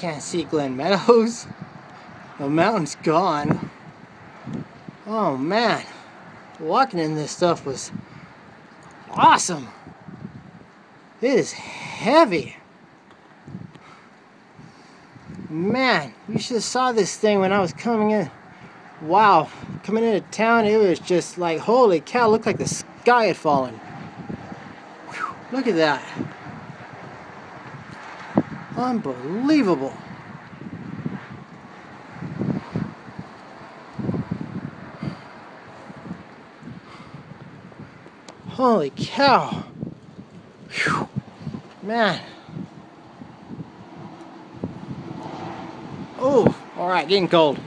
can't see Glen Meadows. The mountain's gone. Oh man, walking in this stuff was awesome. It is heavy. Man, you should have saw this thing when I was coming in. Wow, coming into town, it was just like, holy cow, it looked like the sky had fallen. Whew, look at that. Unbelievable. Holy cow. Whew. Man. Oh, alright, getting cold.